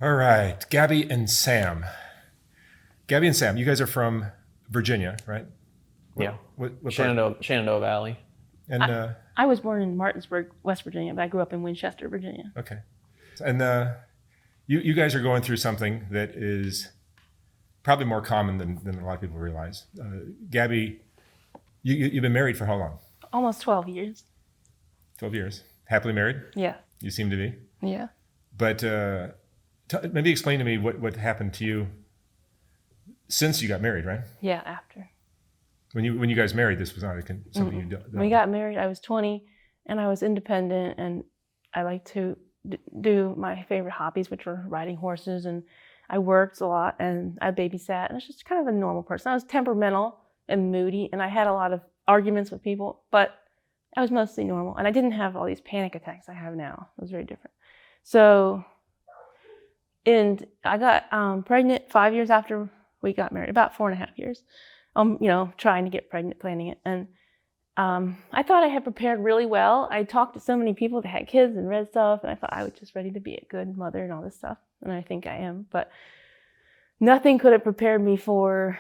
All right, Gabby and Sam. Gabby and Sam, you guys are from Virginia, right? Yeah. What part? Shenandoah Valley. And I was born in Martinsburg, West Virginia, but I grew up in Winchester, Virginia. okay, and you guys are going through something that is probably more common than a lot of people realize. Gabby, you've been married for how long? Almost 12 years. 12 years. Happily married? Yeah. You seem to be. Yeah. But maybe explain to me what happened to you since you got married, right? Yeah, after. When you guys married, this was not something you did. When we got married, I was 20, and I was independent, and I liked to do my favorite hobbies, which were riding horses, and I worked a lot, and I babysat, and I was just kind of a normal person. I was temperamental and moody, and I had a lot of arguments with people, but I was mostly normal, and I didn't have all these panic attacks I have now. It was very different. So, and I got pregnant 5 years after we got married, about 4.5 years. Trying to get pregnant, planning it. And I thought I had prepared really well. I talked to so many people that had kids and read stuff, and I thought I was just ready to be a good mother and all this stuff. And I think I am. But nothing could have prepared me for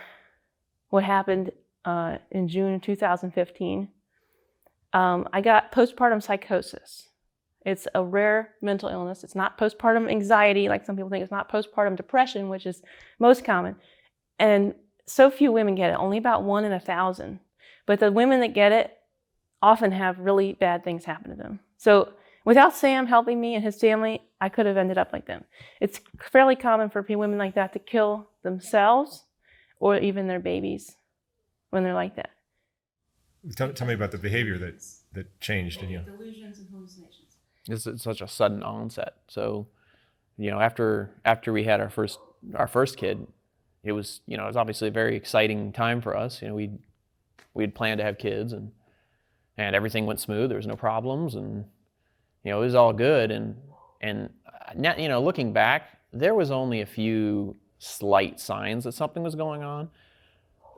what happened in June of 2015. I got postpartum psychosis. It's a rare mental illness. It's not postpartum anxiety, like some people think. It's not postpartum depression, which is most common. And so few women get it, only about 1 in 1,000. But the women that get it often have really bad things happen to them. So without Sam helping me and his family, I could have ended up like them. It's fairly common for women like that to kill themselves or even their babies when they're like that. Tell me about the behavior that changed in you. Delusions and hallucinations. It's such a sudden onset. So, after we had our first kid, it was obviously a very exciting time for us. We'd planned to have kids, and everything went smooth. There was no problems, and it was all good. And now, looking back, there was only a few slight signs that something was going on.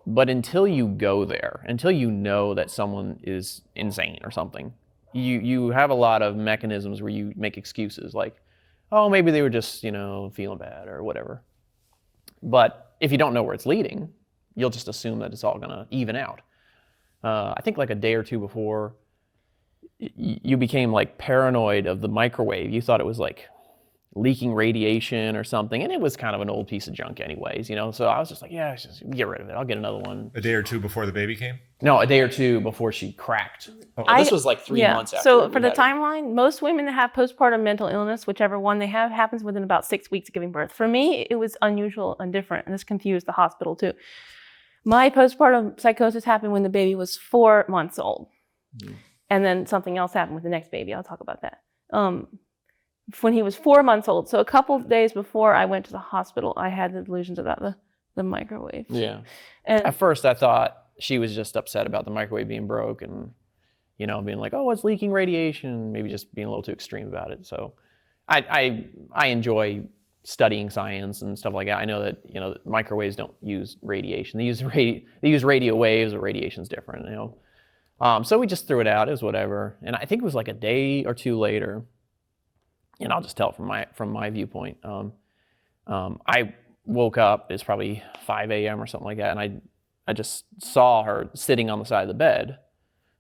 But until you go there, until you know that someone is insane or something, you have a lot of mechanisms where you make excuses like, oh, maybe they were just feeling bad or whatever. But if you don't know where it's leading, you'll just assume that it's all going to even out. I think like a day or two before, you became like paranoid of the microwave. You thought it was like leaking radiation or something, and it was kind of an old piece of junk anyways, So I was just like, yeah, just get rid of it. I'll get another one. A day or two before the baby came? No, a day or two before she cracked. This was like 3 months after. So for the timeline, most women that have postpartum mental illness, whichever one they have, happens within about 6 weeks of giving birth. For me, it was unusual and different, and this confused the hospital too. My postpartum psychosis happened when the baby was 4 months old. Mm-hmm. And then something else happened with the next baby. I'll talk about that. When he was 4 months old. So a couple of days before I went to the hospital, I had the delusions about the microwave. Yeah. And at first I thought she was just upset about the microwave being broke and, being like, oh, it's leaking radiation, maybe just being a little too extreme about it. So I enjoy studying science and stuff like that. I know that, microwaves don't use radiation. They use radio waves, or radiation's different, So we just threw it out. It was whatever. And I think it was like a day or two later, and I'll just tell it from my viewpoint. I woke up, it's probably 5 a.m. or something like that, and I just saw her sitting on the side of the bed,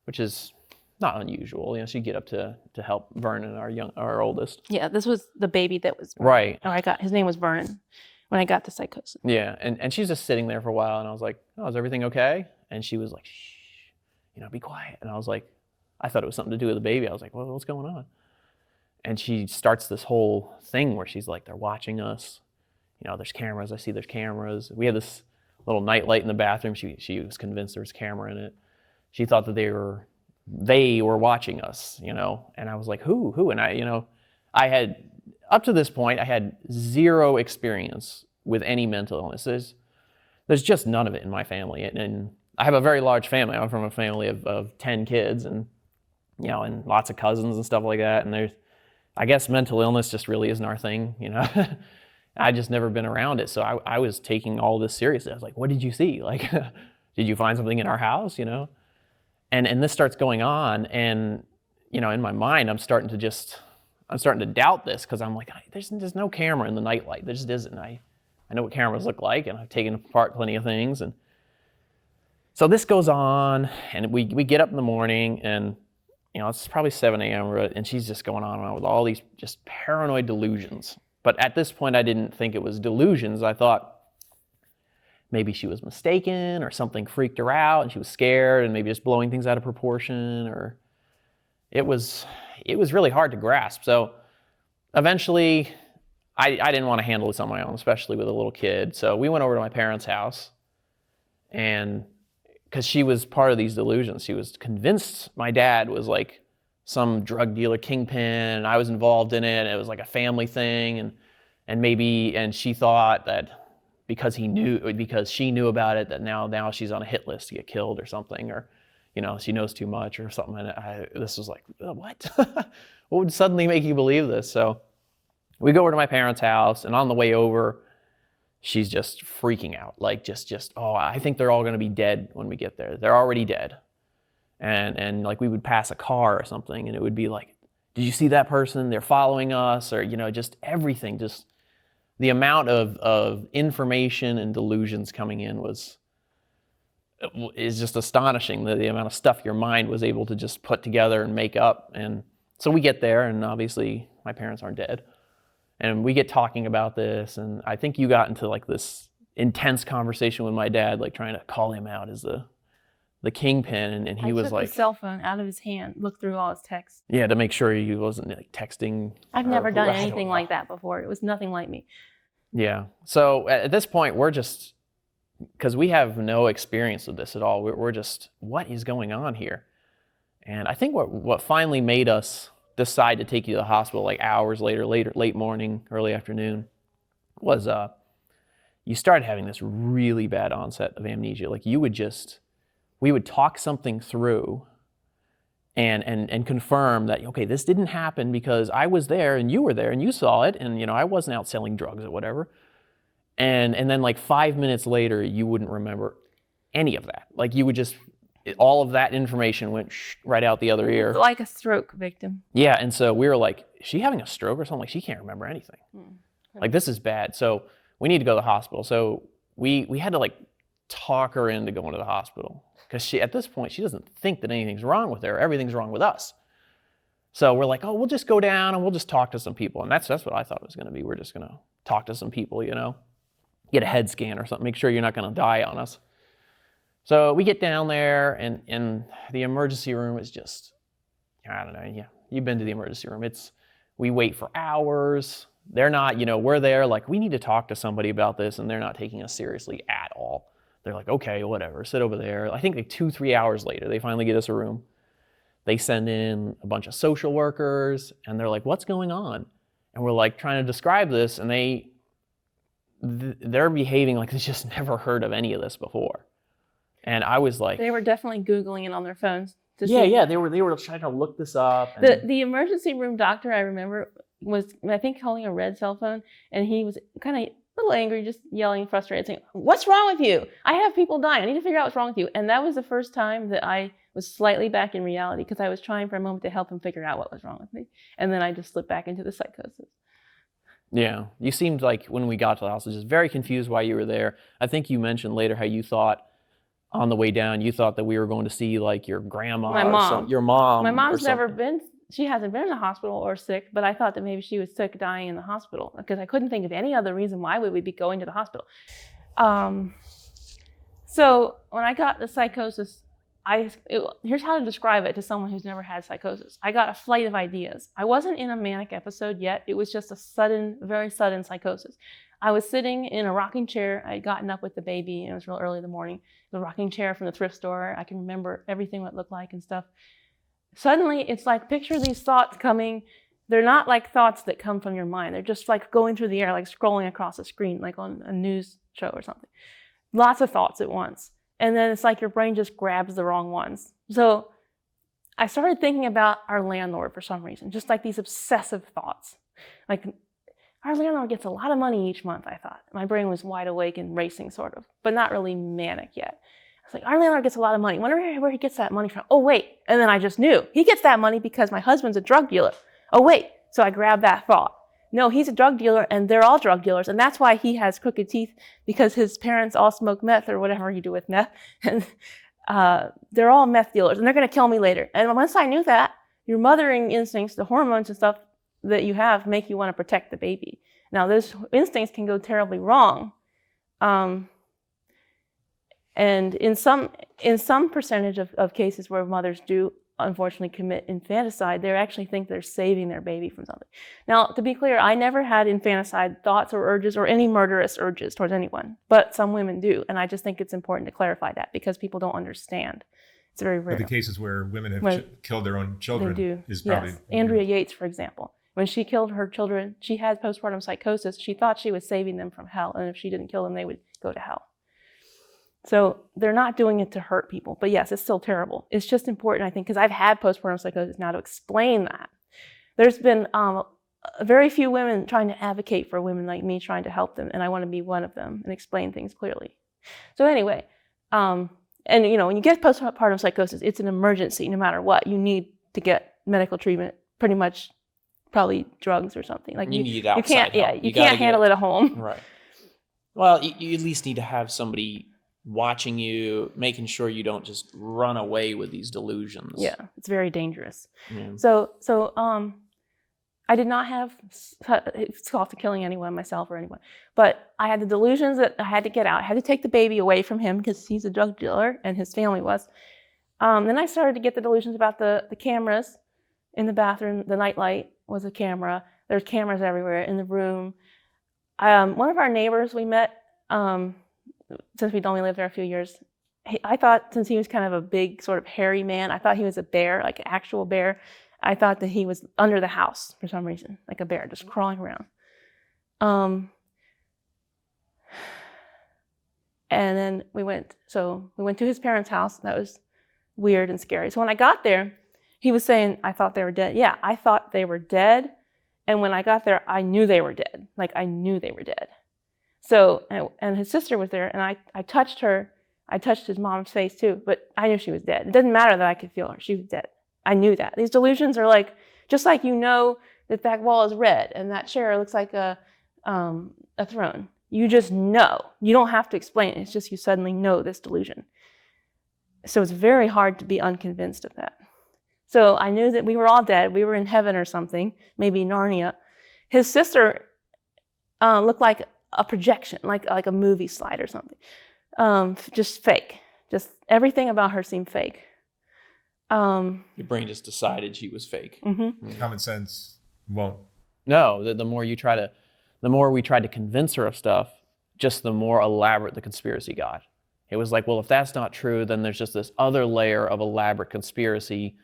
which is not unusual. She'd get up to help Vernon, our oldest. yeah, this was the baby that was Right. his name was Vernon when I got to psychosis. Yeah, and she's just sitting there for a while, and I was like, oh, is everything okay? And she was like, shh, be quiet. And I was like, I thought it was something to do with the baby. I was like, well, what's going on? And she starts this whole thing where she's like, they're watching us. There's cameras. I see there's cameras. We had this little night light in the bathroom. She was convinced there was a camera in it. She thought that they were watching us, And I was like, who? And I had, up to this point, I had zero experience with any mental illnesses. There's just none of it in my family. And I have a very large family. I'm from a family of 10 kids and, and lots of cousins and stuff like that. And I guess mental illness just really isn't our thing, I just never been around it. So I was taking all this seriously. I was like, what did you see? Like, did you find something in our house, And this starts going on, and, in my mind, I'm starting to just, I'm starting to doubt this because I'm like, there's no camera in the nightlight. There just isn't. I know what cameras look like, and I've taken apart plenty of things. And so this goes on, and we get up in the morning, and it's probably 7 a.m. and she's just going on with all these just paranoid delusions. But at this point, I didn't think it was delusions. I thought maybe she was mistaken, or something freaked her out, and she was scared, and maybe just blowing things out of proportion, or it was really hard to grasp. So eventually, I didn't want to handle this on my own, especially with a little kid. So we went over to my parents' house, and because she was part of these delusions, she was convinced my dad was like some drug dealer kingpin, and I was involved in it, and it was like a family thing, and she thought that because she knew about it, that now she's on a hit list to get killed or something, or she knows too much or something. And this was like, what? What would suddenly make you believe this? So we go over to my parents' house, and on the way over, she's just freaking out. Like I think they're all going to be dead when we get there. They're already dead. And like we would pass a car or something, and it would be like, did you see that person? They're following us, or just everything. Just the amount of information and delusions coming in is just astonishing. The amount of stuff your mind was able to just put together and make up. And so we get there, and obviously my parents aren't dead. And we get talking about this, and I think you got into like this intense conversation with my dad, like trying to call him out as the kingpin, and he was took like, his cell phone out of his hand, looked through all his texts. Yeah, to make sure he wasn't like texting. I've never done anything like that before. It was nothing like me. Yeah. So at this point, we're just, because we have no experience with this at all, we're just, what is going on here? And I think what finally made us decide to take you to the hospital, like hours later, late morning, early afternoon, was you started having this really bad onset of amnesia. Like we would talk something through and confirm that, okay, this didn't happen because I was there and you were there and you saw it, and I wasn't out selling drugs or whatever. And then like 5 minutes later, you wouldn't remember any of that. Like you would just, all of that information went right out the other ear. Like a stroke victim. Yeah, and so we were like, is she having a stroke or something? Like, she can't remember anything. Like, this is bad. So we need to go to the hospital. So we had to like talk her into going to the hospital, because at this point, she doesn't think that anything's wrong with her. Everything's wrong with us. So we're like, oh, we'll just go down and we'll just talk to some people. And that's what I thought it was going to be. We're just going to talk to some people, get a head scan or something, make sure you're not going to die on us. So we get down there, and the emergency room is just, I don't know, yeah, you've been to the emergency room. We wait for hours. They're not, we're there like, we need to talk to somebody about this, and they're not taking us seriously at all. They're like, okay, whatever, sit over there. I think like 2-3 hours later, they finally get us a room. They send in a bunch of social workers, and they're like, what's going on? And we're like trying to describe this, and they're behaving like they just never heard of any of this before. And I was like, they were definitely Googling it on their phones. Yeah, they were trying to look this up. The emergency room doctor, I remember, was, I think, holding a red cell phone, and he was kind of a little angry, just yelling, frustrated, saying, what's wrong with you? I have people dying. I need to figure out what's wrong with you. And that was the first time that I was slightly back in reality, because I was trying for a moment to help him figure out what was wrong with me. And then I just slipped back into the psychosis. Yeah, you seemed like, when we got to the house, just very confused why you were there. I think you mentioned later how you thought, on the way down, you thought that we were going to see like your grandma. My mom. Your mom. My mom's never been, she hasn't been in the hospital or sick, but I thought that maybe she was sick, dying in the hospital, because I couldn't think of any other reason why we would be going to the hospital. So when I got the psychosis, here's how to describe it to someone who's never had psychosis. I got a flight of ideas. I wasn't in a manic episode yet. It was just a very sudden psychosis. I was sitting in a rocking chair. I had gotten up with the baby, and it was real early in the morning. The rocking chair from the thrift store. I can remember everything, what it looked like and stuff. Suddenly, it's like, picture these thoughts coming. They're not like thoughts that come from your mind. They're just like going through the air, like scrolling across a screen, like on a news show or something. Lots of thoughts at once. And then it's like your brain just grabs the wrong ones. So I started thinking about our landlord for some reason, just like these obsessive thoughts. Like, our landlord gets a lot of money each month, I thought. My brain was wide awake and racing, sort of, but not really manic yet. I was like, our landlord gets a lot of money. Wonder where he gets that money from. Oh, wait. And then I just knew. He gets that money because my husband's a drug dealer. Oh, wait. So I grabbed that thought. No, he's a drug dealer, and they're all drug dealers, and that's why he has crooked teeth, because his parents all smoke meth or whatever you do with meth, and they're all meth dealers, and they're going to kill me later. And once I knew that, your mothering instincts, the hormones and stuff that you have, make you want to protect the baby. Now, those instincts can go terribly wrong, and in some percentage of cases where mothers do unfortunately commit infanticide, they actually think they're saving their baby from something. Now, to be clear, I never had infanticide thoughts or urges or any murderous urges towards anyone, but some women do, and I just think it's important to clarify that because people don't understand. It's very rare. But the cases where women have killed their own children They do. is probably... Yes. Andrea Yates, for example. When she killed her children, she had postpartum psychosis. She thought she was saving them from hell, and if she didn't kill them, they would go to hell. So they're not doing it to hurt people. But yes, it's still terrible. It's just important, I think, because I've had postpartum psychosis now to explain that. There's been very few women trying to advocate for women like me, trying to help them, and I want to be one of them and explain things clearly. So anyway, and you know, when you get postpartum psychosis, it's an emergency no matter what. You need to get medical treatment, pretty much probably drugs or something. Like you need outside you can't, help. yeah, you can't handle it at home. Right. Well, you at least need to have somebody watching you, making sure you don't just run away with these delusions. Yeah, it's very dangerous. Yeah. So I did not have thoughts of killing anyone, myself or anyone, but I had the delusions that I had to get out. I had to take the baby away from him because he's a drug dealer and his family was. Then I started to get the delusions about the cameras in the bathroom. The nightlight was a camera. There's cameras everywhere in the room. One of our neighbors we met, since we'd only lived there a few years, I thought, since he was kind of a big sort of hairy man, I thought he was a bear, like an actual bear. I thought that he was under the house for some reason, like a bear, just crawling around. And then we went to his parents' house. That was weird and scary. So when I got there, he was saying, I thought they were dead. Yeah, I thought they were dead. And when I got there, I knew they were dead. Like, I knew they were dead. So, and his sister was there, and I touched her. I touched his mom's face too, but I knew she was dead. It didn't matter that I could feel her. She was dead. I knew that. These delusions are like, just like you know that wall is red and that chair looks like a throne. You just know. You don't have to explain it. It's just you suddenly know this delusion. So it's very hard to be unconvinced of that. So I knew that we were all dead. We were in heaven or something, maybe Narnia. His sister looked like a projection, like a movie slide or something. Just fake. Just everything about her seemed fake. Your brain just decided she was fake. Mm-hmm. Common sense won't. No, the more we tried to convince her of stuff, just the more elaborate the conspiracy got. It was like, well, if that's not true, then there's just this other layer of elaborate conspiracy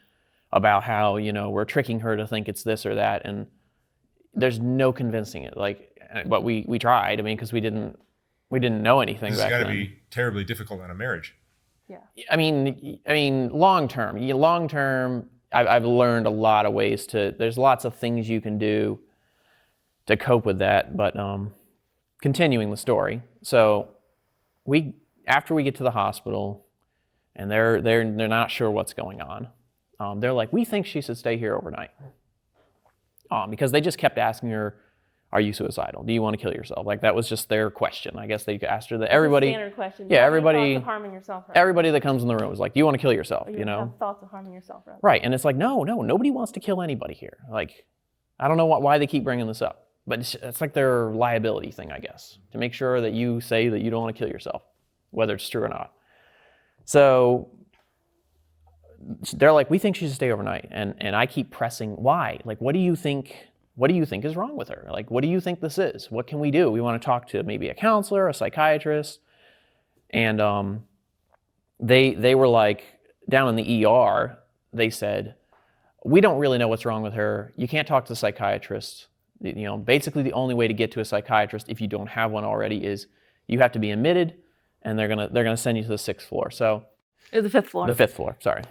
about how, you know, we're tricking her to think it's this or that, and there's no convincing it. Like, but we tried. I mean, because we didn't know anything This back has got then. to be terribly difficult in a marriage. Yeah. I mean, long term, I've learned a lot of ways there's lots of things you can do to cope with that. But continuing the story, so after we get to the hospital, and they're not sure what's going on. They're like, we think she should stay here overnight. Because they just kept asking her, are you suicidal? Do you want to kill yourself? Like, that was just their question. I guess they asked her that. Everybody, standard question. yeah, everybody, Thoughts of harming yourself, right? everybody that comes in the room is like, do you want to kill yourself? Or You know? have thoughts of harming yourself, right? Right. And it's like, no, nobody wants to kill anybody here. Like, I don't know why they keep bringing this up, but it's like their liability thing, I guess, to make sure that you say that you don't want to kill yourself, whether it's true or not. So they're like, we think she should stay overnight. And I keep pressing, why? Like, what do you think is wrong with her? Like, what do you think this is? What can we do? We want to talk to maybe a counselor, a psychiatrist. And they were like, down in the ER, they said, we don't really know what's wrong with her. You can't talk to the psychiatrist. You know, basically the only way to get to a psychiatrist, if you don't have one already, is you have to be admitted, and they're gonna send you to the 6th floor. So The 5th floor. the 5th floor, sorry.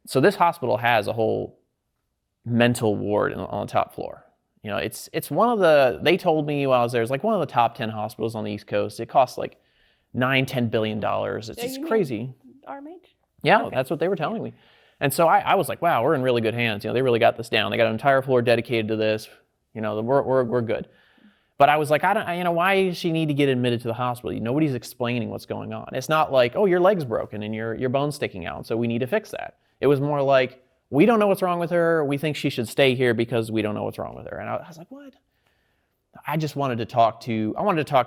So this hospital has a whole mental ward on the top floor. You know, it's one of the, they told me while I was there, it's like one of the top 10 hospitals on the East Coast. It costs like $9-10 billion. It's You mean crazy. RMH? Yeah, Okay. that's what they were telling me. And so I was like, wow, we're in really good hands. They really got this down. They got an entire floor dedicated to this. We're good. But I was like, why does she need to get admitted to the hospital? Nobody's explaining what's going on. It's not like, oh, your leg's broken and your bone's sticking out, so we need to fix that. It was more like, we don't know what's wrong with her. We think she should stay here because we don't know what's wrong with her. And I was like, what? I wanted to talk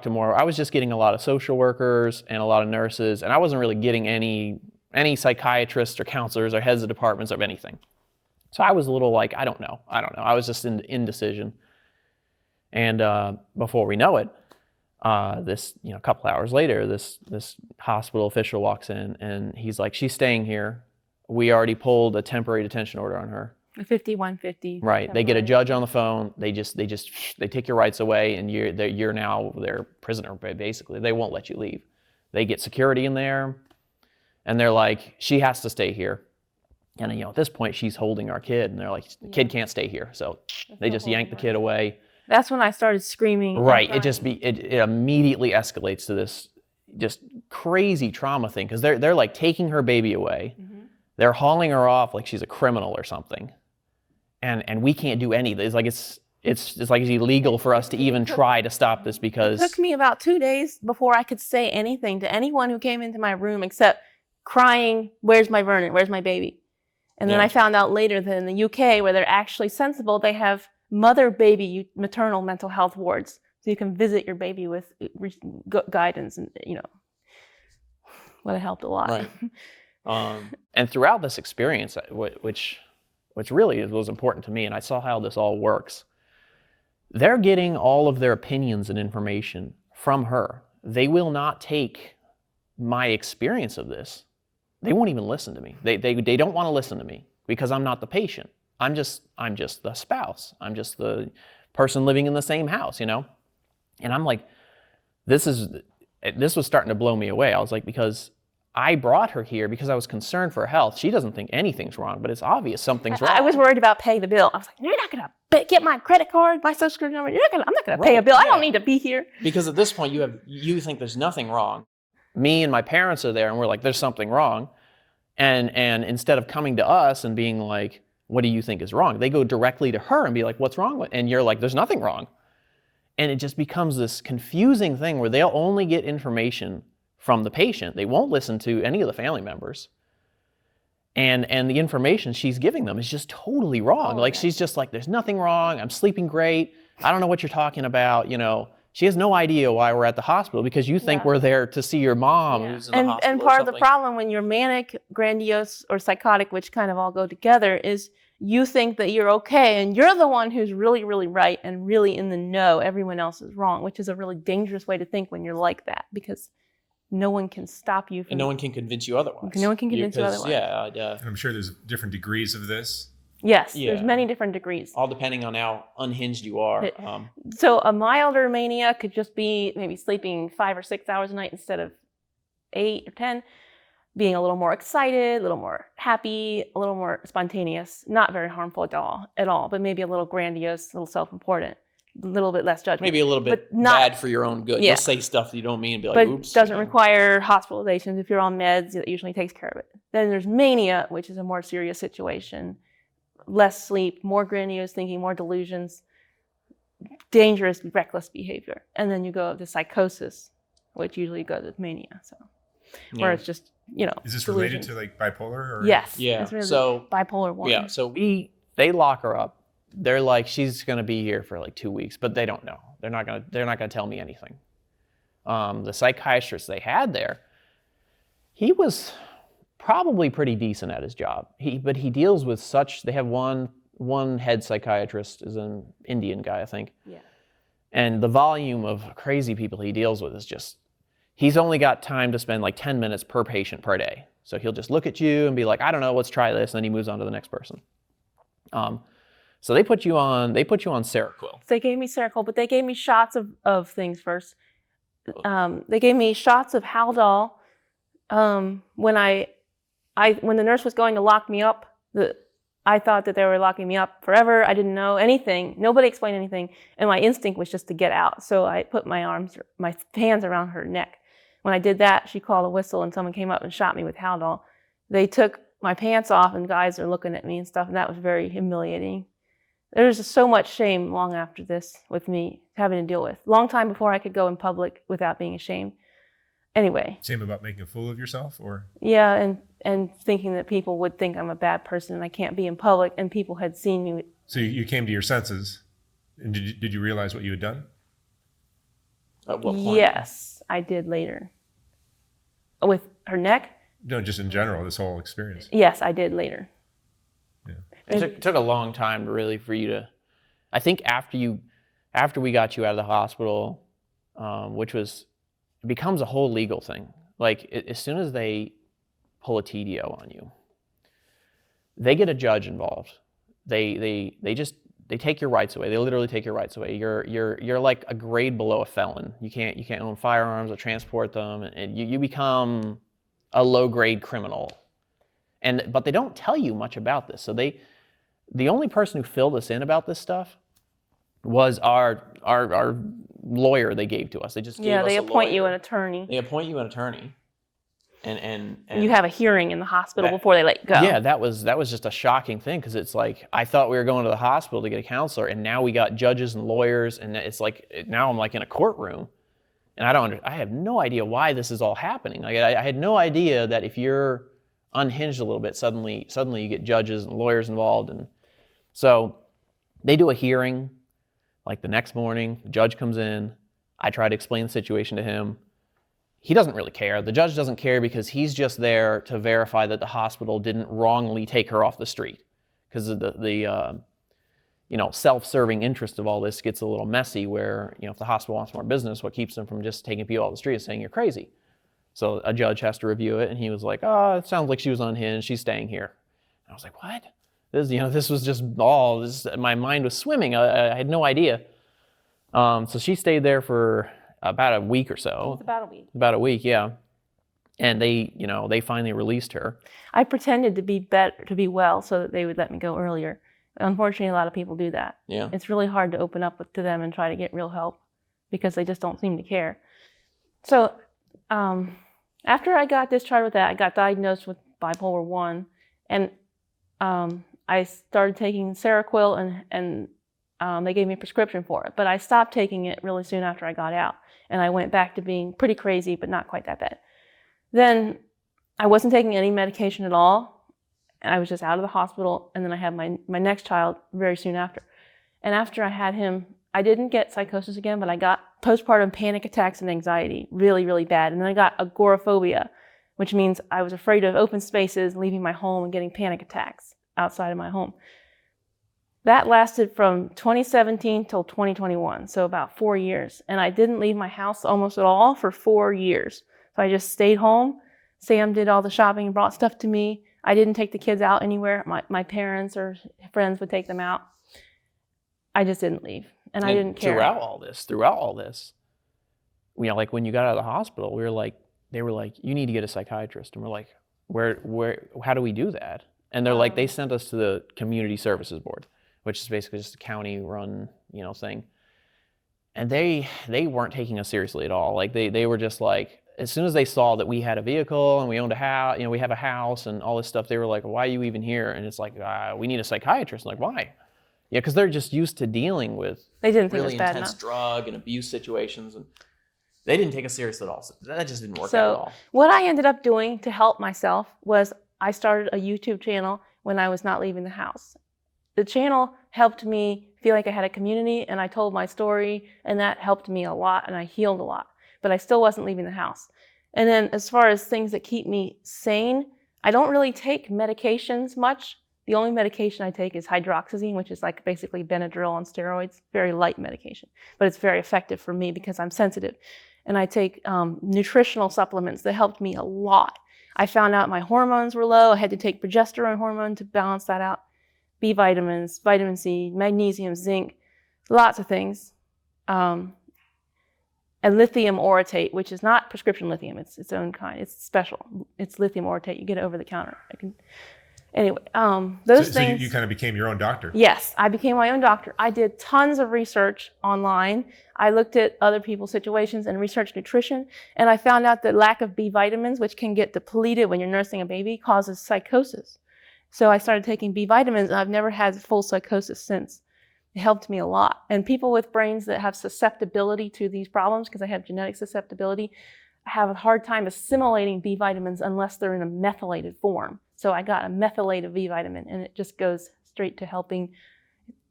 to more. I was just getting a lot of social workers and a lot of nurses, and I wasn't really getting any psychiatrists or counselors or heads of departments of anything. So I was a little like, I don't know. I was just in indecision. And before we know it, this a couple hours later, this hospital official walks in and he's like, she's staying here. We already pulled a temporary detention order on her. A 5150. Right. They get a judge on the phone. They take your rights away, and you're now their prisoner, basically. They won't let you leave. They get security in there, and they're like, she has to stay here. And at this point, she's holding our kid, and they're like, the kid can't stay here. So they just yank the kid away. That's when I started screaming. Right. It immediately escalates to this just crazy trauma thing, because they're like taking her baby away. Mm-hmm. They're hauling her off like she's a criminal or something. And we can't do any of this. It's like it's illegal for us to even try to stop this, because it took me about 2 days before I could say anything to anyone who came into my room except crying, "Where's my Vernon? Where's my baby?" And then I found out later that in the UK, where they're actually sensible, they have mother-baby maternal mental health wards, so you can visit your baby with guidance, and would have helped a lot. Right. And throughout this experience, which really was important to me, and I saw how this all works, they're getting all of their opinions and information from her. They will not take my experience of this. They won't even listen to me. They don't want to listen to me because I'm not the patient. I'm just the spouse. I'm just the person living in the same house, And I'm like, this was starting to blow me away. I was like, because I brought her here because I was concerned for her health. She doesn't think anything's wrong, but it's obvious something's wrong. I was worried about paying the bill. I was like, you're not going to get my credit card, my social security number. I'm not going to pay a bill. I don't need to be here. Because at this point, you think there's nothing wrong. Me and my parents are there, and we're like, there's something wrong. And instead of coming to us and being like, what do you think is wrong? They go directly to her and be like, what's wrong with? And you're like, there's nothing wrong. And it just becomes this confusing thing where they'll only get information from the patient. They won't listen to any of the family members. And the information she's giving them is just totally wrong. She's just like, there's nothing wrong. I'm sleeping great. I don't know what you're talking about. She has no idea why we're at the hospital, because you think we're there to see your mom who's in the hospital. And part of the problem when you're manic, grandiose, or psychotic, which kind of all go together, is you think that you're okay and you're the one who's really, really right and really in the know. Everyone else is wrong, which is a really dangerous way to think when you're like that, because no one can stop you. And no one can convince you otherwise. No one can convince you otherwise. Yeah. I'm sure there's different degrees of this. Yes, there's many different degrees. All depending on how unhinged you are. So a milder mania could just be maybe sleeping 5 or 6 hours a night instead of 8 or 10, being a little more excited, a little more happy, a little more spontaneous, not very harmful at all, but maybe a little grandiose, a little self-important, a little bit less judgment. Maybe a little bit bad for your own good. You'll say stuff that you don't mean and be like, oops. But doesn't require hospitalizations. If you're on meds, it usually takes care of it. Then there's mania, which is a more serious situation. Less sleep, more grandiose thinking, more delusions, dangerous, reckless behavior. And then you go to psychosis, which usually goes with mania. So, where it's just, Is this related to like bipolar? Or? Yes. Yeah. It's really so bipolar 1. Yeah. So they lock her up. They're like, she's going to be here for like 2 weeks, but they don't know. They're not going to tell me anything. The psychiatrist they had there, he was probably pretty decent at his job. But he deals with they have one head psychiatrist is an Indian guy, I think. Yeah. And the volume of crazy people he deals with is just, he's only got time to spend like 10 minutes per patient per day. So he'll just look at you and be like, I don't know, let's try this. And then he moves on to the next person. So they put you on Seroquel. They gave me Seroquel, but they gave me shots of things first. They gave me shots of Haldol. When the nurse was going to lock me up, I thought that they were locking me up forever. I didn't know anything. Nobody explained anything. And my instinct was just to get out. So I put my hands around her neck. When I did that, she called a whistle and someone came up and shot me with Haldol. They took my pants off and guys are looking at me and stuff, and that was very humiliating. There was just so much shame long after this with me having to deal with. Long time before I could go in public without being ashamed. Anyway. Shame about making a fool of yourself, or? Yeah, and thinking that people would think I'm a bad person and I can't be in public, and people had seen me. So you came to your senses, and did you realize what you had done? At what point? Yes, I did later. With her neck? No, just in general, this whole experience. Yes, I did later. Yeah. It took a long time really for you to, I think after we got you out of the hospital, which was, it becomes a whole legal thing. Like as soon as they pull a TDO on you, they get a judge involved. They take your rights away. They literally take your rights away. You're like a grade below a felon. You can't own firearms or transport them, and you become a low grade criminal. But they don't tell you much about this. So the only person who filled us in about this stuff was our lawyer they gave to us. They just gave us they a appoint lawyer. you an attorney. They appoint you an attorney, and you have a hearing in the hospital before they let you go. Yeah, that was just a shocking thing, because it's like I thought we were going to the hospital to get a counselor, and now we got judges and lawyers, and it's like now I'm like in a courtroom, and I have no idea why this is all happening. Like I had no idea that if you're unhinged a little bit, suddenly you get judges and lawyers involved, and so they do a hearing. Like the next morning, the judge comes in. I try to explain the situation to him. He doesn't really care. The judge doesn't care because he's just there to verify that the hospital didn't wrongly take her off the street. Because the self-serving interest of all this gets a little messy where, if the hospital wants more business, what keeps them from just taking people off the street is saying you're crazy. So a judge has to review it, and he was like, oh, it sounds like she was unhinged. She's staying here. And I was like, what? This was just all, my mind was swimming. I had no idea. So she stayed there for about a week or so. It's about a week. About a week, yeah. And they finally released her. I pretended to be well so that they would let me go earlier. Unfortunately, a lot of people do that. Yeah. It's really hard to open up to them and try to get real help because they just don't seem to care. So after I got discharged with that, I got diagnosed with bipolar 1, and I started taking Seroquel, and they gave me a prescription for it. But I stopped taking it really soon after I got out, and I went back to being pretty crazy, but not quite that bad. Then I wasn't taking any medication at all, and I was just out of the hospital, and then I had my next child very soon after. And after I had him, I didn't get psychosis again, but I got postpartum panic attacks and anxiety really, really bad. And then I got agoraphobia, which means I was afraid of open spaces, leaving my home, and getting panic attacks outside of my home. That lasted from 2017 till 2021, so about 4 years. And I didn't leave my house almost at all for 4 years. So I just stayed home. Sam did all the shopping and brought stuff to me. I didn't take the kids out anywhere. My parents or friends would take them out. I just didn't leave, and I didn't care. Throughout all this, like when you got out of the hospital, they were like, you need to get a psychiatrist. And we're like, where, how do we do that? And they're like, they sent us to the Community Services Board, which is basically just a county-run, thing. And they weren't taking us seriously at all. Like they were just like, as soon as they saw that we had a vehicle and we owned a house, we have a house and all this stuff, they were like, why are you even here? And it's like, we need a psychiatrist. I'm like, why? Yeah, because they're just used to dealing with really intense drug and abuse situations, and they didn't take us seriously at all. So that just didn't work out at all. What I ended up doing to help myself was I started a YouTube channel when I was not leaving the house. The channel helped me feel like I had a community, and I told my story, and that helped me a lot, and I healed a lot. But I still wasn't leaving the house. And then as far as things that keep me sane, I don't really take medications much. The only medication I take is hydroxyzine, which is like basically Benadryl on steroids, very light medication, but it's very effective for me because I'm sensitive. And I take nutritional supplements that helped me a lot. I found out my hormones were low. I had to take progesterone hormone to balance that out. B vitamins, vitamin C, magnesium, zinc, lots of things. And lithium orotate, which is not prescription lithium. It's its own kind. It's special. It's lithium orotate. You get it over the counter. Anyway, those So things. you kind of became your own doctor. Yes, I became my own doctor. I did tons of research online. I looked at other people's situations and researched nutrition, and I found out that lack of B vitamins, which can get depleted when you're nursing a baby, causes psychosis. So I started taking B vitamins, and I've never had full psychosis since. It helped me a lot. And people with brains that have susceptibility to these problems, because I have genetic susceptibility, have a hard time assimilating B vitamins unless they're in a methylated form. So I got a methylated B vitamin, and it just goes straight to helping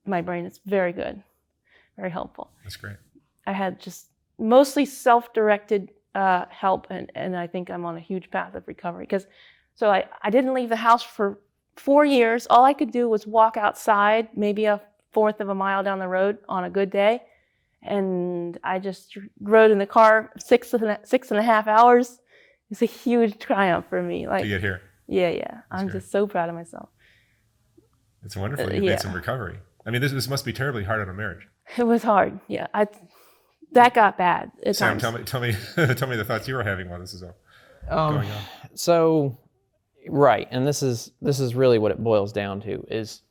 my brain. It's very good, very helpful. That's great. I had just mostly self-directed help, and I think I'm on a huge path of recovery. So I didn't leave the house for 4 years. All I could do was walk outside, maybe a fourth of a mile down the road on a good day. And I just rode in the car 6.5 hours. It's a huge triumph for me. To get here. Yeah. I'm great. just so proud of myself. It's wonderful. You yeah. made some recovery. I mean, this must be terribly hard on a marriage. It was hard. Yeah. That got bad at Sam, times. tell me the thoughts you were having while this is all going on. So, right, and this is really what it boils down to is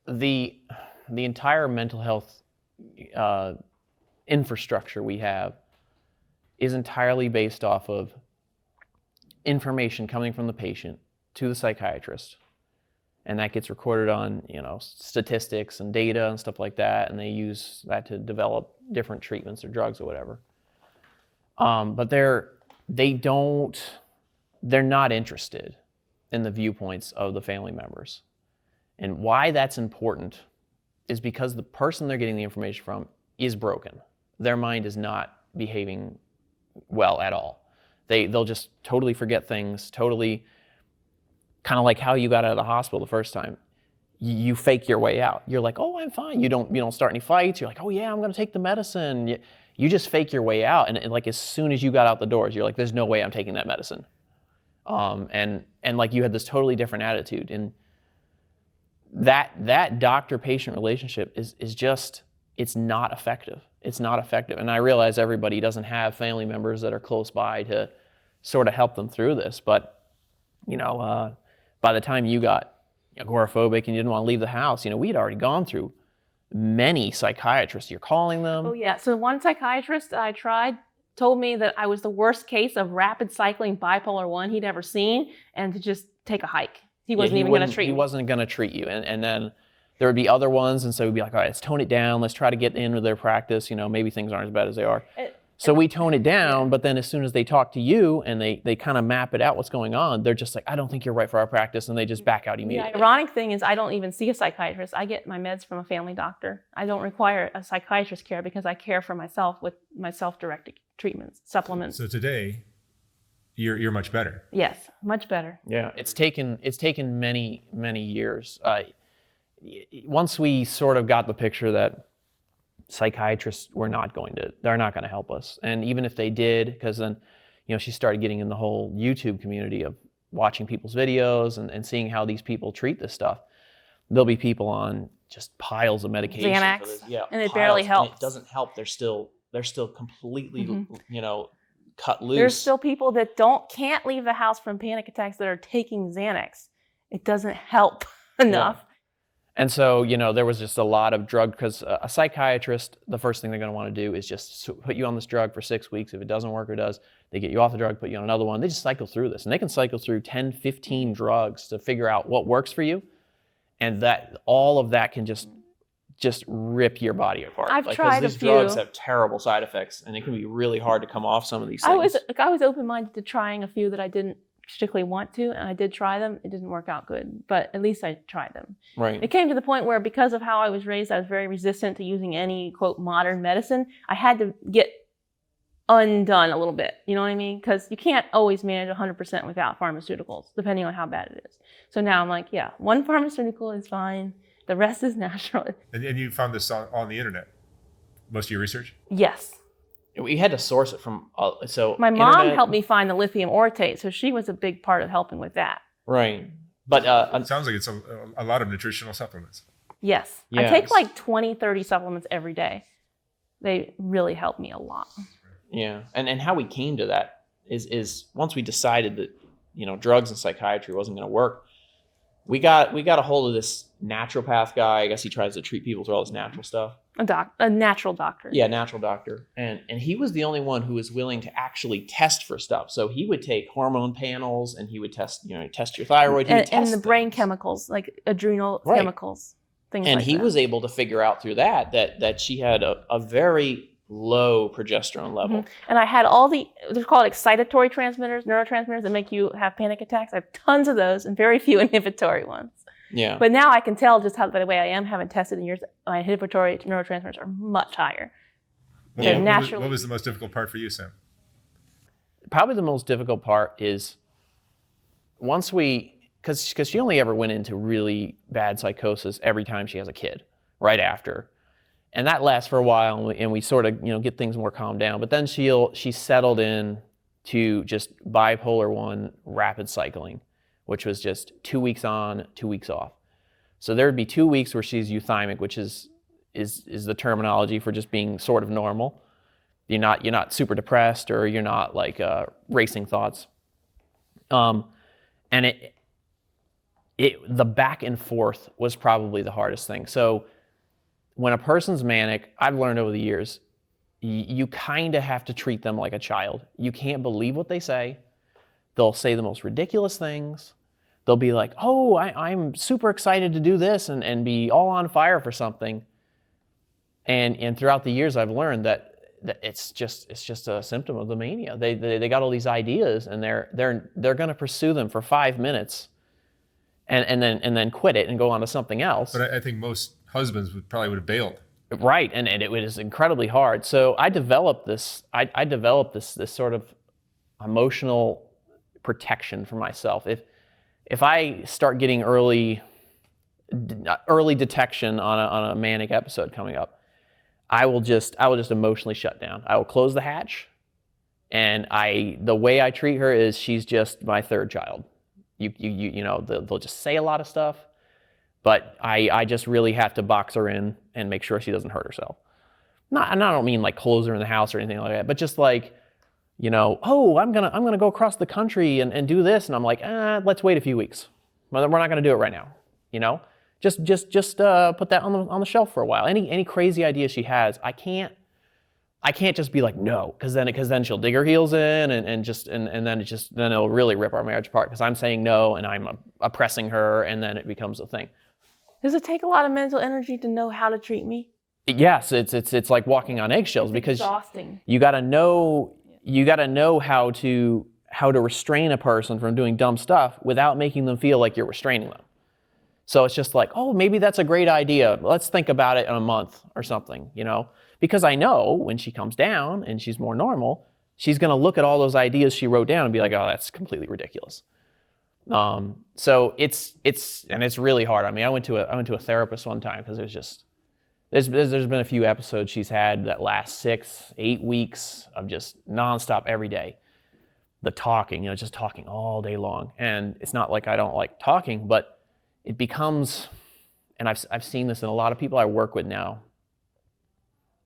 the entire mental health infrastructure we have is entirely based off of information coming from the patient to the psychiatrist, and that gets recorded on statistics and data and stuff like that, and they use that to develop different treatments or drugs or whatever. But they're not interested in the viewpoints of the family members. And why that's important is because the person they're getting the information from is broken. Their mind is not behaving well at all. They'll just totally forget things, totally kind of like how you got out of the hospital the first time. You fake your way out. You're like, oh, I'm fine. You don't start any fights. You're like, oh yeah, I'm gonna take the medicine. You just fake your way out. And like as soon as you got out the doors, you're like, there's no way I'm taking that medicine. And like you had this totally different attitude. And that doctor-patient relationship is just, it's not effective. It's not effective. And I realize everybody doesn't have family members that are close by to sort of help them through this. But, by the time you got agoraphobic and you didn't want to leave the house, we had already gone through many psychiatrists. You're calling them. Oh yeah. So one psychiatrist I tried told me that I was the worst case of rapid cycling bipolar 1 he'd ever seen, and to just take a hike. He wasn't even going to treat me. He wasn't going to treat you. And then there would be other ones, and so we'd be like, all right, let's tone it down. Let's try to get into their practice. Maybe things aren't as bad as they are. So we tone it down, but then as soon as they talk to you and they kind of map it out what's going on, they're just like, I don't think you're right for our practice, and they just back out immediately. The ironic thing is I don't even see a psychiatrist. I get my meds from a family doctor. I don't require a psychiatrist care because I care for myself with my self-directed treatments, supplements. So today, you're much better. Yes, much better. Yeah, it's taken many years. Once we sort of got the picture that psychiatrists they're not going to help us, and even if they did, because then she started getting in the whole YouTube community of watching people's videos and seeing how these people treat this stuff. There'll be people on just piles of medication, Xanax, and it barely helps. It doesn't help. They're still completely cut loose. There's still people that can't leave the house from panic attacks that are taking Xanax. It doesn't help enough. Yeah. And so, there was just a lot of drug, because a psychiatrist, the first thing they're going to want to do is just put you on this drug for 6 weeks. If it doesn't work or does, they get you off the drug, put you on another one. They just cycle through this, and they can cycle through 10, 15 drugs to figure out what works for you. And that all of that can just rip your body apart. I've tried a few. These drugs have terrible side effects, and it can be really hard to come off some of these things. I was open-minded to trying a few that I didn't particularly want to, and I did try them. It didn't work out good, but at least I tried them. Right. It came to the point where, because of how I was raised, I was very resistant to using any, quote, modern medicine. I had to get undone a little bit, you know what I mean? Because you can't always manage 100% without pharmaceuticals, depending on how bad it is. So now I'm like, yeah, one pharmaceutical is fine. The rest is natural. And you found this on the internet, most of your research? Yes. We had to source it from, my mom helped me find the lithium orotate, so she was a big part of helping with that. Right. But it sounds like it's a lot of nutritional supplements. Yes. I take like 20, 30 supplements every day. They really help me a lot. Yeah. And how we came to that is once we decided that, drugs and psychiatry wasn't going to work, we got a hold of this naturopath guy. I guess he tries to treat people through all this natural stuff. A natural doctor. Yeah, natural doctor. And he was the only one who was willing to actually test for stuff. So he would take hormone panels and he would test your thyroid. And the brain chemicals, like adrenal chemicals, things and like that. And he was able to figure out through that she had a very low progesterone level. Mm-hmm. And I had they're called excitatory transmitters, neurotransmitters that make you have panic attacks. I have tons of those and very few inhibitory ones. Yeah. But now I can tell just by the way I am, haven't tested in years, my inhibitory neurotransmitters are much higher. Yeah. What was the most difficult part for you, Sam? Probably the most difficult part is because she only ever went into really bad psychosis every time she has a kid, right after. And that lasts for a while, and we sort of, get things more calmed down. But then she settled in to just bipolar 1 rapid cycling, which was just 2 weeks on, 2 weeks off. So there would be 2 weeks where she's euthymic, which is the terminology for just being sort of normal. You're not super depressed, or you're not like racing thoughts. And the back and forth was probably the hardest thing. So when a person's manic, I've learned over the years, you kind of have to treat them like a child. You can't believe what they say. They'll say the most ridiculous things. They'll be like, oh, I'm super excited to do this and be all on fire for something. And throughout the years, I've learned that it's just a symptom of the mania. They got all these ideas, and they're going to pursue them for 5 minutes and then quit it and go on to something else. But I think most husbands probably would have bailed. Right, and it was incredibly hard. So I developed this sort of emotional protection for myself. If I start getting early detection on a manic episode coming up, I will just emotionally shut down. I will close the hatch, and the way I treat her is she's just my third child. They'll just say a lot of stuff, but I just really have to box her in and make sure she doesn't hurt herself. I don't mean like close her in the house or anything like that, but just like, oh, I'm gonna go across the country and do this, and I'm like, let's wait a few weeks. We're not gonna do it right now. Just put that on the shelf for a while. Any crazy idea she has, I can't just be like no, because then she'll dig her heels in and then it'll really rip our marriage apart, because I'm saying no and I'm oppressing her, and then it becomes a thing. Does it take a lot of mental energy to know how to treat me? Yes, it's like walking on eggshells, because exhausting. You got to know how to restrain a person from doing dumb stuff without making them feel like you're restraining them. So it's just like, oh, maybe that's a great idea. Let's think about it in a month or something, because I know when she comes down and she's more normal, she's going to look at all those ideas she wrote down and be like, oh, that's completely ridiculous. So it's really hard. I mean, I went to a therapist one time because it was just, there's been a few episodes she's had that last 6-8 weeks of just nonstop every day. The talking, just talking all day long. And it's not like I don't like talking, but it becomes, and I've seen this in a lot of people I work with now,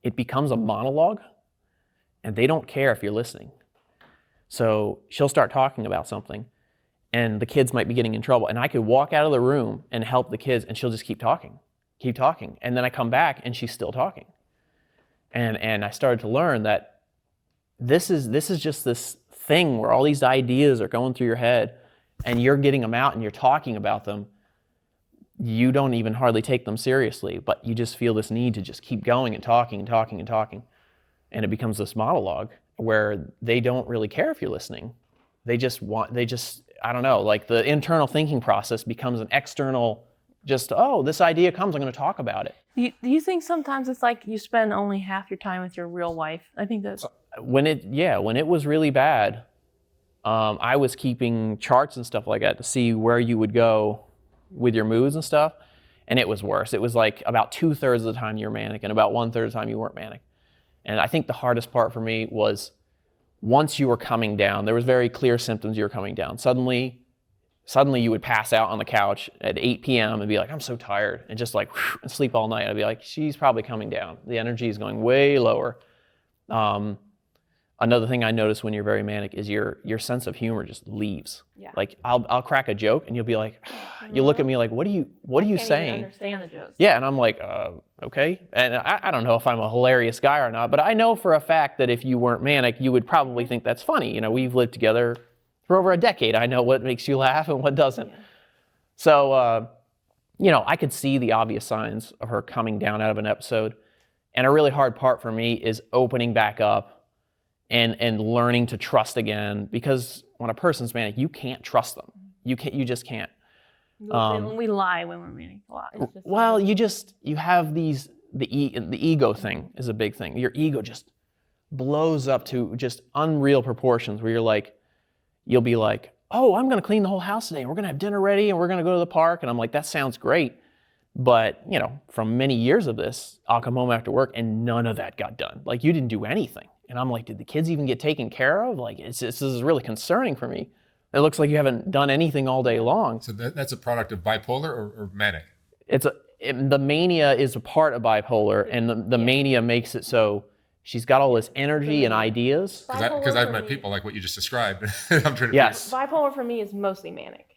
it becomes a monologue, and they don't care if you're listening. So she'll start talking about something, and the kids might be getting in trouble, and I could walk out of the room and help the kids, and she'll just keep talking. And then I come back, and she's still talking. And I started to learn that this is just this thing where all these ideas are going through your head, and you're getting them out, and you're talking about them. You don't even hardly take them seriously, but you just feel this need to just keep going and talking and talking and talking. And it becomes this monologue where they don't really care if you're listening. They just, I don't know, like the internal thinking process becomes an external, just, oh, this idea comes, I'm going to talk about it. Do you think sometimes it's like you spend only half your time with your real wife? I think that's... When it was really bad, I was keeping charts and stuff like that to see where you would go with your moods and stuff, and it was worse. It was like about 2/3 of the time you were manic and about 1/3 of the time you weren't manic. And I think the hardest part for me was once you were coming down, there was very clear symptoms you were coming down. Suddenly you would pass out on the couch at 8 p.m. and be like, I'm so tired, and just like and sleep all night. I'd be like, she's probably coming down. The energy is going way lower. Another thing I notice when you're very manic is your sense of humor just leaves. Yeah. Like I'll crack a joke and you'll be like, you look at me like, what are you I can't even saying? understand the jokes. Yeah, and I'm like, okay. And I don't know if I'm a hilarious guy or not, but I know for a fact that if you weren't manic, you would probably think that's funny. You know, we've lived together for over a decade. I know what makes you laugh and what doesn't. Yeah. So, you know, I could see the obvious signs of her coming down out of an episode. And a really hard part for me is opening back up and learning to trust again, because when a person's manic, you can't trust them. You just can't. We lie when we're manic a lot. It's just Well, you have the ego thing is a big thing. Your ego just blows up to just unreal proportions where you'll be like, oh, I'm going to clean the whole house today. We're going to have dinner ready and we're going to go to the park. And I'm like, that sounds great. But, you know, from many years of this, I'll come home after work and none of that got done. Like, you didn't do anything. And I'm like, did the kids even get taken care of? Like, this is really concerning for me. It looks like you haven't done anything all day long. So that's a product of bipolar or manic? The mania is a part of bipolar, and the mania makes it so she's got all this energy and ideas. Because I've met people like what you just described. I'm trying to Yes. Bipolar for me is mostly manic.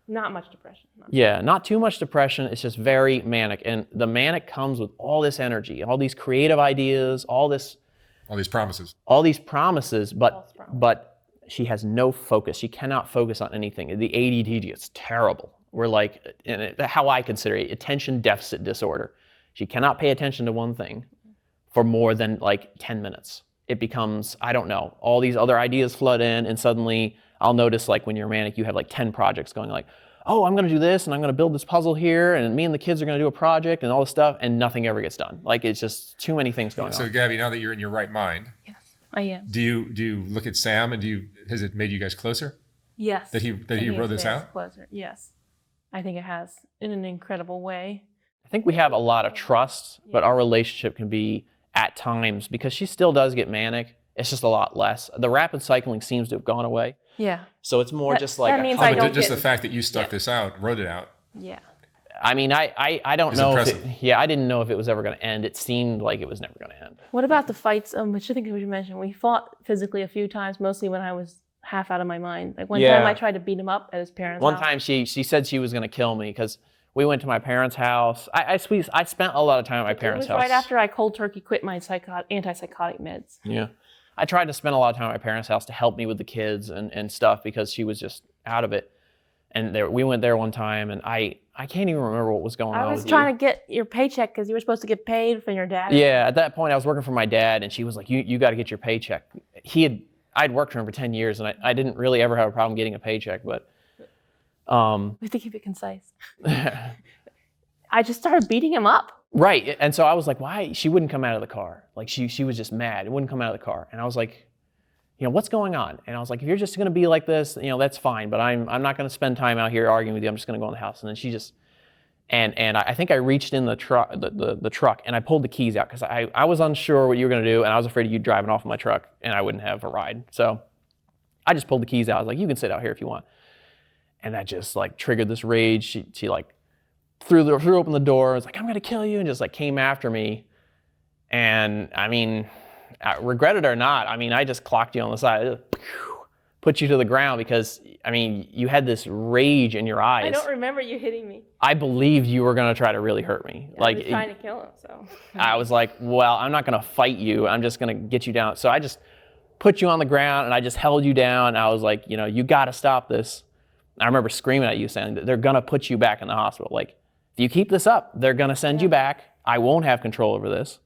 Not much depression. Yeah, not too much depression. It's just very manic. And the manic comes with all this energy, all these creative ideas, all these promises, but she has no focus. She cannot focus on anything. The ADD gets terrible. We're like, how I consider it, attention deficit disorder. She cannot pay attention to one thing for more than like 10 minutes. It becomes, I don't know, all these other ideas flood in, and suddenly I'll notice, like, when you're manic, you have like 10 projects going, like, oh, I'm going to do this, and I'm going to build this puzzle here, and me and the kids are going to do a project and all this stuff, and nothing ever gets done. Like, it's just too many things going on. So, Gabby, now that you're in your right mind, Yes, I am. do you look at Sam and has it made you guys closer? Yes. That he wrote this out? Closer. Yes. I think it has, in an incredible way. I think we have a lot of trust, but our relationship can be, at times, because she still does get manic, it's just a lot less. The rapid cycling seems to have gone away. Yeah. So it's more just like... that means I don't just get- the fact that you stuck this out, wrote it out. Yeah. I mean, I don't It's know impressive. I didn't know if it was ever going to end. It seemed like it was never going to end. What about the fights, which I think we should mention? We fought physically a few times, mostly when I was half out of my mind. Like one time I tried to beat him up at his parents' One house. time she said she was going to kill me because we went to my parents' house. I spent a lot of time at my parents' It was house. right after I cold turkey quit my antipsychotic meds. Yeah. I tried to spend a lot of time at my parents' house to help me with the kids and stuff because she was just out of it. And we went there one time, and I can't even remember what was going on. I was trying to get your paycheck because you were supposed to get paid from your dad. Yeah, at that point I was working for my dad, and she was like, "You got to get your paycheck." I'd worked for him for 10 years, and I didn't really ever have a problem getting a paycheck, but We have to keep it concise. I just started beating him up. right. And so I was like, "Why?" She wouldn't come out of the car. Like she was just mad. It wouldn't come out of the car, and I was like, you know, what's going on? And I was like, if you're just going to be like this, you know, that's fine. But I'm not going to spend time out here arguing with you. I'm just going to go in the house. And then she just, and I think I reached in the truck, the truck, and I pulled the keys out because I was unsure what you were going to do, and I was afraid of you driving off in my truck, and I wouldn't have a ride. So I just pulled the keys out. I was like, you can sit out here if you want. And that just like triggered this rage. She like threw open the door. I was like, I'm going to kill you, and just like came after me. And I mean, regret it or not, I mean, I just clocked you on the side, put you to the ground because, I mean, you had this rage in your eyes. I don't remember you hitting me. I believed you were going to try to really hurt me. I was trying to kill him, so. I was like, well, I'm not going to fight you. I'm just going to get you down. So I just put you on the ground, and I just held you down. And I was like, you know, you got to stop this. I remember screaming at you saying that they're going to put you back in the hospital. Like, if you keep this up, they're going to send you back. I won't have control over this.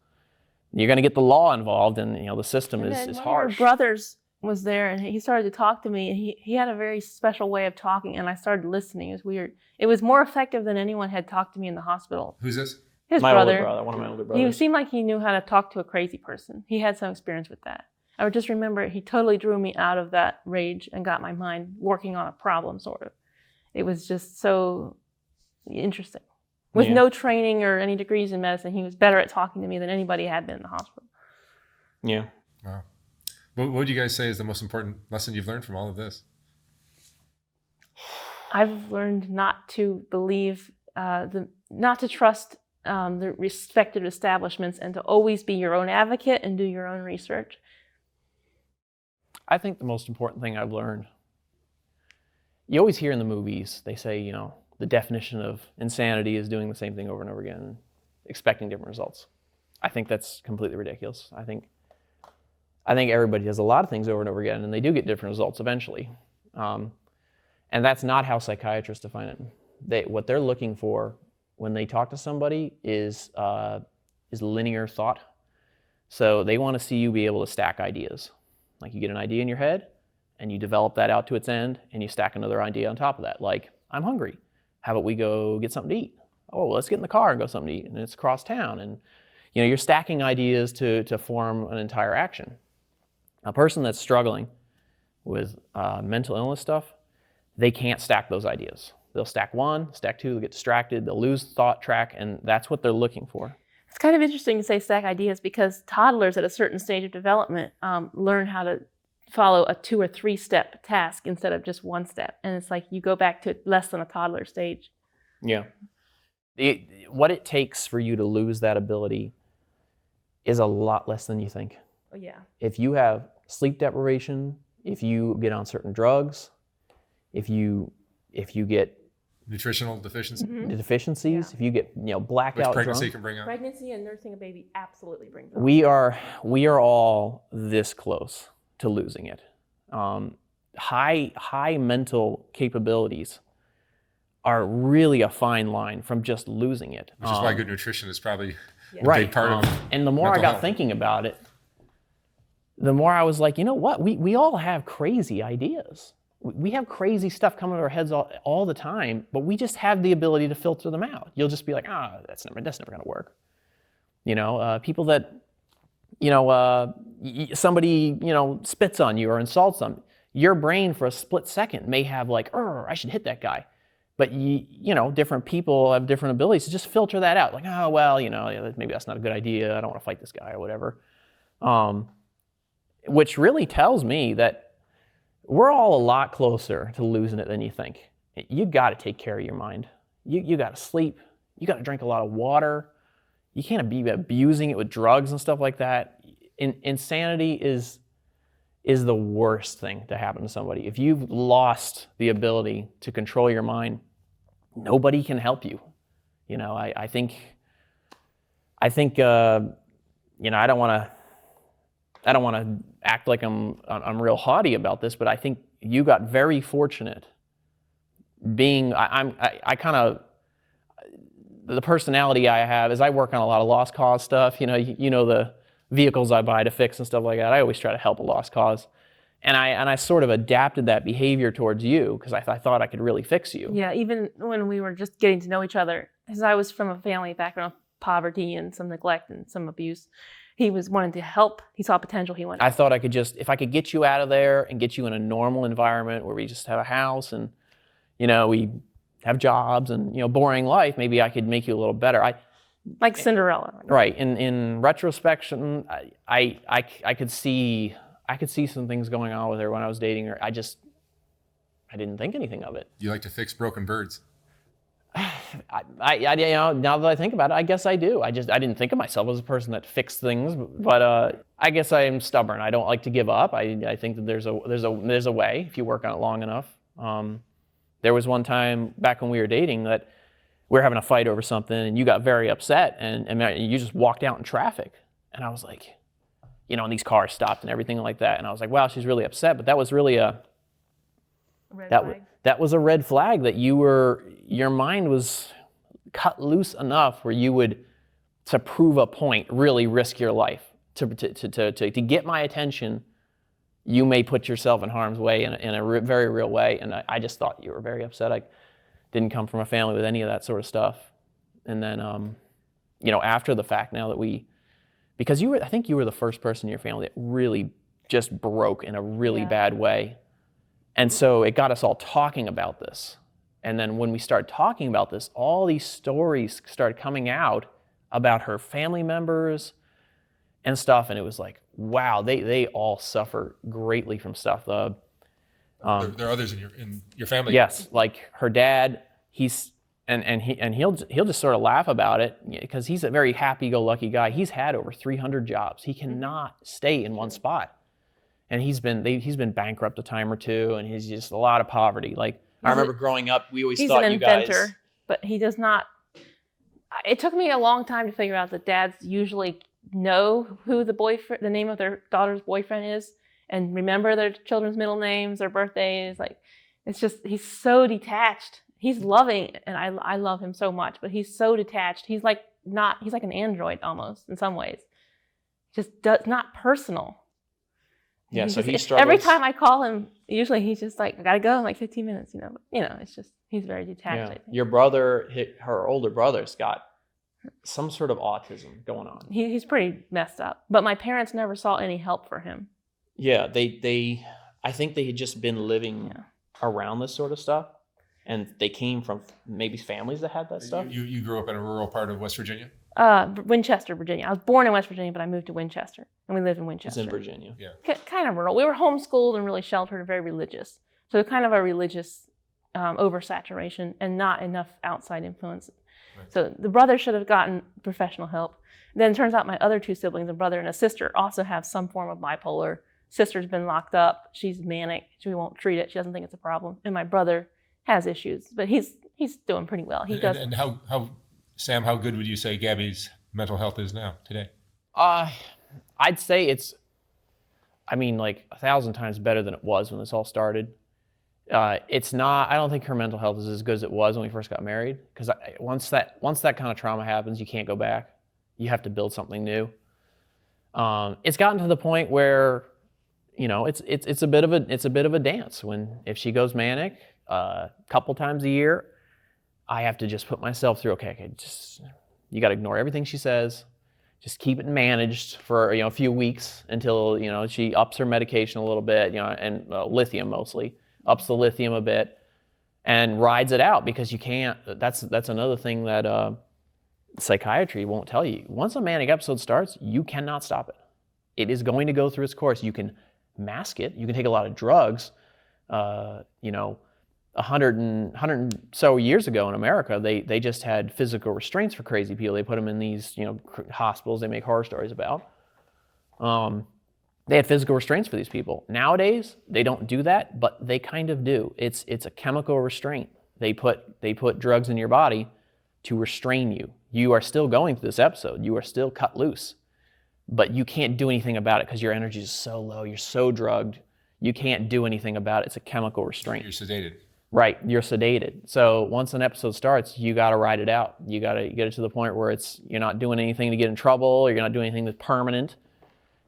You're going to get the law involved, and you know the system is One of harsh. your brothers was there, and he started to talk to me, and he had a very special way of talking, and I started listening. It was weird. It was more effective than anyone had talked to me in the hospital. Who's this? His my brother. older brother, one of my older He brothers. seemed like he knew how to talk to a crazy person. He had some experience with that. I would just remember he totally drew me out of that rage and got my mind working on a problem, sort of. It was just so interesting. With no training or any degrees in medicine, he was better at talking to me than anybody had been in the hospital. Yeah. Wow. What would you guys say is the most important lesson you've learned from all of this? I've learned not to believe, not to trust the respected establishments, and to always be your own advocate and do your own research. I think the most important thing I've learned, you always hear in the movies, they say, you know, the definition of insanity is doing the same thing over and over again, expecting different results. I think that's completely ridiculous. I think everybody does a lot of things over and over again, and they do get different results eventually. And that's not how psychiatrists define it. What they're looking for when they talk to somebody is linear thought. So they want to see you be able to stack ideas. Like you get an idea in your head, and you develop that out to its end, and you stack another idea on top of that. Like, I'm hungry. How about we go get something to eat? Oh, well, let's get in the car and go something to eat, and it's across town. And you know, you're stacking ideas to form an entire action. A person that's struggling with mental illness stuff, they can't stack those ideas. They'll stack one, stack two, they'll get distracted, they'll lose thought track, and that's what they're looking for. It's kind of interesting to say stack ideas because toddlers at a certain stage of development learn how to follow a 2 or 3 step task instead of just 1 step. And it's like you go back to less than a toddler stage. Yeah. What it takes for you to lose that ability is a lot less than you think. Oh, yeah. If you have sleep deprivation, if you get on certain drugs, if you get Nutritional deficiency. deficiencies, if you get blackout Which pregnancy drunk, can bring on. Pregnancy and nursing a baby absolutely brings it. we are all this close to losing it. High mental capabilities are really a fine line from just losing it. Which is why good nutrition is probably a Right. big part of And the more I mental got health. thinking about it, the more I was like, you know what? We all have crazy ideas. We have crazy stuff coming to our heads all the time, but we just have the ability to filter them out. You'll just be like, that's never going to work. People that, somebody, spits on you or insults them. Your brain for a split second may have like, I should hit that guy. But different people have different abilities to just filter that out. Like, maybe that's not a good idea. I don't want to fight this guy or whatever. Which really tells me that we're all a lot closer to losing it than you think. You got to take care of your mind. You got to sleep. You got to drink a lot of water. You can't be abusing it with drugs and stuff like that. Insanity is the worst thing to happen to somebody. If you've lost the ability to control your mind, nobody can help you. I think I don't want to act like I'm real haughty about this, but I think you got very fortunate being, the personality I have is I work on a lot of lost cause stuff. The vehicles I buy to fix and stuff like that. I always try to help a lost cause. And I sort of adapted that behavior towards you because I thought I could really fix you. Yeah, even when we were just getting to know each other, because I was from a family background of poverty and some neglect and some abuse. He was wanting to help. He saw potential. He wanted. I thought I could if I could get you out of there and get you in a normal environment where we just have a house and, we have jobs and, boring life, maybe I could make you a little better. Like Cinderella. Right. In retrospection, I could see some things going on with her when I was dating her. I didn't think anything of it. You like to fix broken birds. Now that I think about it, I guess I do. I didn't think of myself as a person that fixed things, but I guess I am stubborn. I don't like to give up. I think that there's a way if you work on it long enough. There was one time back when we were dating that we were having a fight over something, and you got very upset, and you just walked out in traffic, and I was like, and these cars stopped and everything like that, and I was like, wow, she's really upset, but that was really that was a red flag that your mind was cut loose enough where you would, to prove a point, really risk your life. To get my attention, you may put yourself in harm's way in a very real way. And I just thought you were very upset. I didn't come from a family with any of that sort of stuff. And then, after the fact, now that because I think you were the first person in your family that really just broke in a really bad way. And so it got us all talking about this. And then when we started talking about this, all these stories started coming out about her family members and stuff. And it was like, wow, they all suffer greatly from stuff. There are others in your family. Yes, like her dad, he'll just sort of laugh about it because he's a very happy-go-lucky guy. He's had over 300 jobs. He cannot stay in one spot. and he's been bankrupt a time or two, and he's just a lot of poverty. Like I remember growing up, we always thought you guys. He's an inventor, but he does not. It took me a long time to figure out that dads usually know who the name of their daughter's boyfriend is, and remember their children's middle names, their birthdays. Like, it's just, he's so detached. He's loving, and I love him so much, but he's so detached. He's like an android almost in some ways. Just not personal. Yeah, so he struggles. Every time I call him, usually he's just like, I gotta go in like 15 minutes, it's just, he's very detached. Yeah. I think. Your brother, her older brother's got some sort of autism going on. He's pretty messed up, but my parents never saw any help for him. Yeah, I think they had just been living around this sort of stuff, and they came from maybe families that had that stuff. You grew up in a rural part of West Virginia? Winchester, Virginia. I was born in West Virginia, but I moved to Winchester, and we live in Winchester. It's in Virginia. Yeah. Kind of rural. We were homeschooled and really sheltered and very religious. So kind of a religious oversaturation and not enough outside influence. Right. So the brother should have gotten professional help. Then it turns out my other two siblings, a brother and a sister, also have some form of bipolar. Sister's been locked up. She's manic. She won't treat it. She doesn't think it's a problem. And my brother has issues, but he's doing pretty well. He does. And how Sam, how good would you say Gabby's mental health is now today? I'd say it's, like 1,000 times better than it was when this all started. It's not. I don't think her mental health is as good as it was when we first got married. Because once that kind of trauma happens, you can't go back. You have to build something new. It's gotten to the point where, it's a bit of a dance. If she goes manic a couple times a year, I have to just put myself through. Okay, you got to ignore everything she says. Just keep it managed for a few weeks until she ups her medication a little bit, and lithium mostly. Ups the lithium a bit and rides it out, because you can't. That's another thing that psychiatry won't tell you. Once a manic episode starts, you cannot stop it. It is going to go through its course. You can mask it. You can take a lot of drugs. 100 and so years ago in America, they just had physical restraints for crazy people. They put them in these hospitals they make horror stories about. They had physical restraints for these people. Nowadays, they don't do that, but they kind of do. It's a chemical restraint. They put drugs in your body to restrain you. You are still going through this episode. You are still cut loose, but you can't do anything about it because your energy is so low. You're so drugged. You can't do anything about it. It's a chemical restraint. You're sedated. Right, you're sedated. So once an episode starts, you got to ride it out. You got to get it to the point where you're not doing anything to get in trouble, or you're not doing anything that's permanent.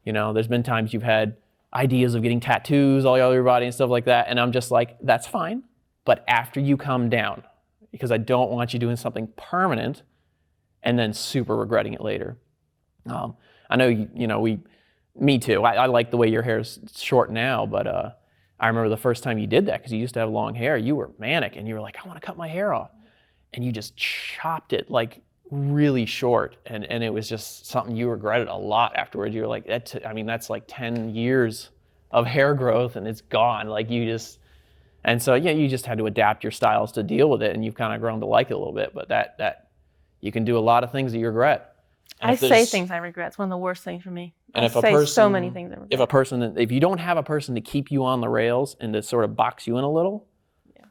There's been times you've had ideas of getting tattoos all over your body and stuff like that, and I'm just like, that's fine, but after you come down, because I don't want you doing something permanent and then super regretting it later. I know, me too. I like the way your hair is short now, but I remember the first time you did that, because you used to have long hair, you were manic, and you were like, I want to cut my hair off. And you just chopped it like really short, and it was just something you regretted a lot afterwards. You were like, that's like 10 years of hair growth, and it's gone. And so you just had to adapt your styles to deal with it, and you've kind of grown to like it a little bit, but that you can do a lot of things that you regret. I say things I regret. It's one of the worst things for me. And so many things I regret. If you don't have a person to keep you on the rails and to sort of box you in a little,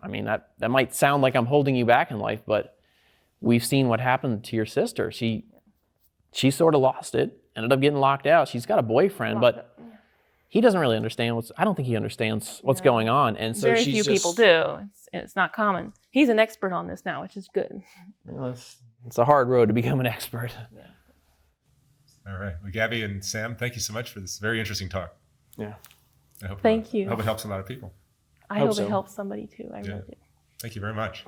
that might sound like I'm holding you back in life, but we've seen what happened to your sister. She sort of lost it, ended up getting locked out. She's got a boyfriend, but he doesn't really understand I don't think he understands what's going on. And so very few people do. It's not common. He's an expert on this now, which is good. It's a hard road to become an expert. Yeah. All right. Well, Gabby and Sam, thank you so much for this very interesting talk. Yeah. Thank you. I hope it helps a lot of people. I hope it helps somebody too. I really do. Thank you very much.